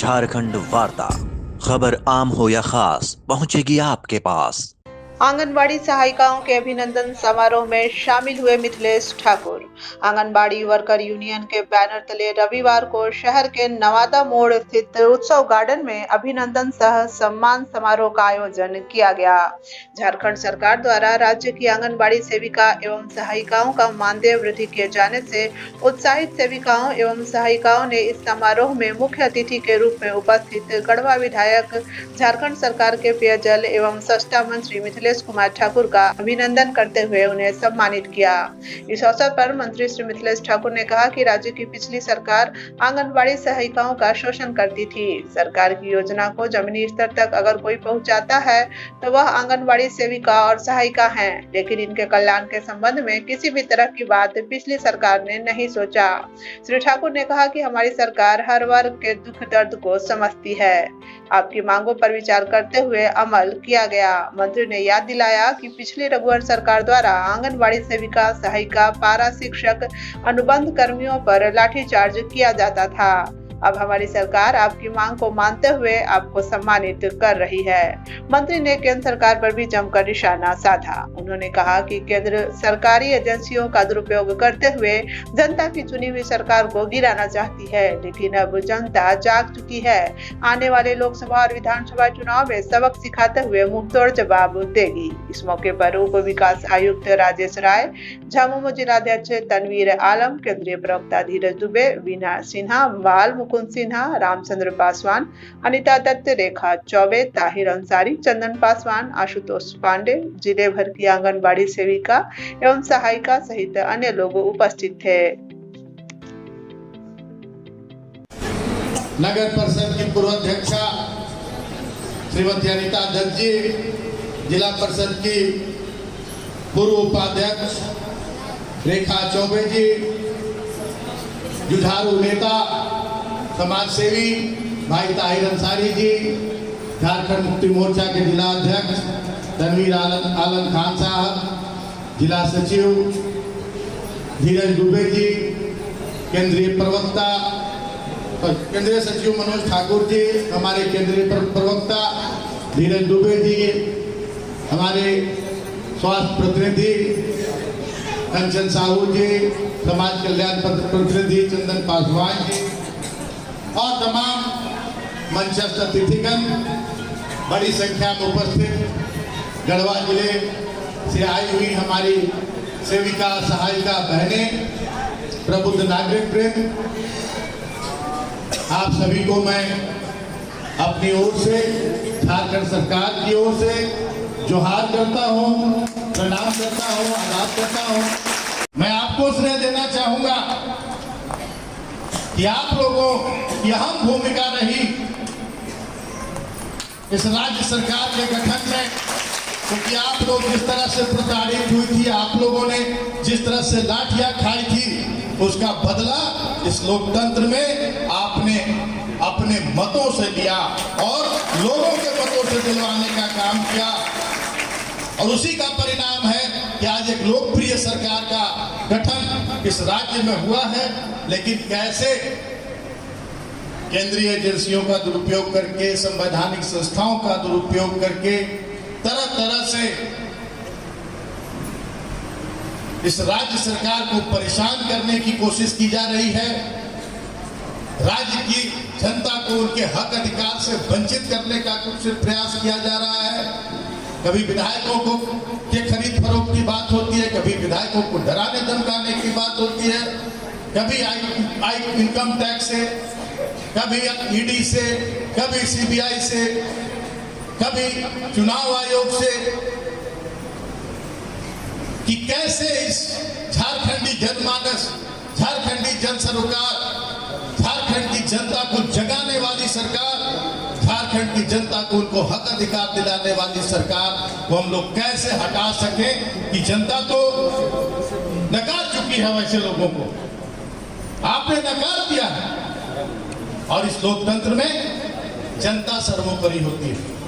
झारखंड वार्ता, खबर आम हो या खास पहुंचेगी आपके पास। आंगनबाड़ी सहायिकाओं के अभिनंदन समारोह में शामिल हुए मिथिलेश ठाकुर। आंगनबाड़ी वर्कर यूनियन के बैनर तले रविवार को शहर के नवादा मोड़ स्थित उत्सव गार्डन में अभिनंदन सह सम्मान समारोह का आयोजन किया गया। झारखंड सरकार द्वारा राज्य की आंगनबाड़ी सेविका एवं सहायिकाओं का मानदेय वृद्धि किए जाने से उत्साहित सेविकाओं एवं सहायिकाओं ने इस समारोह में मुख्य अतिथि के रूप में उपस्थित गढ़वा विधायक, झारखंड सरकार के पेयजल एवं स्वच्छता मंत्री मिथिलेश कुमार ठाकुर का अभिनंदन करते हुए उन्हें सम्मानित किया। इस अवसर पर मंत्री श्री मिथिलेश ठाकुर ने कहा कि राज्य की पिछली सरकार आंगनबाड़ी सहायिकाओं का शोषण करती थी। सरकार की योजना को जमीनी स्तर तक अगर कोई पहुंचाता है तो वह आंगनबाड़ी सेविका और सहायिका हैं, लेकिन इनके कल्याण के संबंध में किसी भी तरह की बात पिछली सरकार ने नहीं सोचा। श्री ठाकुर ने कहा कि हमारी सरकार हर वर्ग के दुख दर्द को समझती है। आपकी मांगों पर विचार करते हुए अमल किया गया। मंत्री ने याद दिलाया कि पिछली रघुवर सरकार द्वारा आंगनबाड़ी सेविका, सहायिका, पारा शिक्षक, अनुबंध कर्मियों पर लाठीचार्ज किया जाता था। अब हमारी सरकार आपकी मांग को मानते हुए आपको सम्मानित कर रही है। मंत्री ने केंद्र सरकार पर भी जमकर निशाना साधा। उन्होंने कहा कि केंद्र सरकारी एजेंसियों का दुरुपयोग करते हुए जनता की चुनी हुई सरकार को गिराना चाहती है, लेकिन अब जनता जाग चुकी है। आने वाले लोकसभा और विधानसभा चुनाव में सबक सिखाते हुए मुंहतोड़ जवाब देगी। इस मौके पर उप विकास आयुक्त राजेश राय, झामुमो जिलाध्यक्ष तनवीर आलम, केंद्रीय प्रवक्ता धीरज दुबे, वीना सिन्हा, बाल मुकुंद सिन्हा, रामचंद्र पासवान, अनिता दत्त, रेखा चौबे, ताहिर अंसारी, चंदन पासवान, आशुतोष पांडे, जिले भर की आंगनबाड़ी सेविका एवं सहायिका सहित अन्य लोग उपस्थित थे। नगर परिषद की पूर्व अध्यक्षा श्रीमती अनिता दत्त जी, जिला परिषद की पूर्व उपाध्यक्ष रेखा चौबे जी, जुझारू नेता समाज सेवी भाई ताहिर अंसारी जी, झारखंड मुक्ति मोर्चा के जिला अध्यक्ष तनवीर आलम खान साहब, जिला सचिव धीरज दुबे जी, केंद्रीय प्रवक्ता केंद्रीय सचिव मनोज ठाकुर जी, हमारे केंद्रीय प्रवक्ता धीरज दुबे जी, हमारे स्वास्थ्य प्रतिनिधि कंचन साहू जी, समाज कल्याण प्रतिनिधि चंदन पासवान जी और तमाम मंचस्थ अतिथिगण, बड़ी संख्या में उपस्थित गढ़वा जिले से आई हुई हमारी सेविका सहायिका बहनें, प्रबुद्ध नागरिक वृंद, आप सभी को मैं अपनी ओर से, झारखंड सरकार की ओर से जोहार करता हूँ, प्रणाम करता हूँ, आदाब करता हूँ। मैं आपको श्रेय देना चाहूंगा कि आप लोगों की अहम भूमिका रही इस राज्य सरकार के गठन में, क्योंकि आप लोग जिस तरह से प्रताड़ित हुई थी, आप लोगों ने जिस तरह से लाठियां खाई थी, उसका बदला इस लोकतंत्र में आपने अपने मतों से लिया और लोगों के मतों से दिलवाने का काम किया। और उसी का परिणाम है कि आज एक लोकप्रिय सरकार का गठन इस राज्य में हुआ है। लेकिन कैसे केंद्रीय एजेंसियों का दुरुपयोग करके, संवैधानिक संस्थाओं का दुरुपयोग करके तरह तरह से इस राज्य सरकार को परेशान करने की कोशिश की जा रही है। राज्य की जनता को उनके हक अधिकार से वंचित करने का कुछ प्रयास किया जा रहा है। कभी विधायकों को के खरीद फरोख्त की बात होती है, कभी विधायकों को डराने धमकाने की बात होती है, कभी आई इनकम टैक्स से, कभी ईडी से, कभी सीबीआई से, कभी चुनाव आयोग से, कि कैसे इस झारखंडी जनमानस, झारखंडी जन सरोकार, झारखंड की जनता को जगाने वाली सरकार, झारखंड की जनता को उनको हक अधिकार दिलाने वाली सरकार को हम लोग कैसे हटा सकें कि जनता तो नकार चुकी है वैसे लोगों को, आपने नकार दिया है। और इस लोकतंत्र में जनता सर्वोपरि होती है।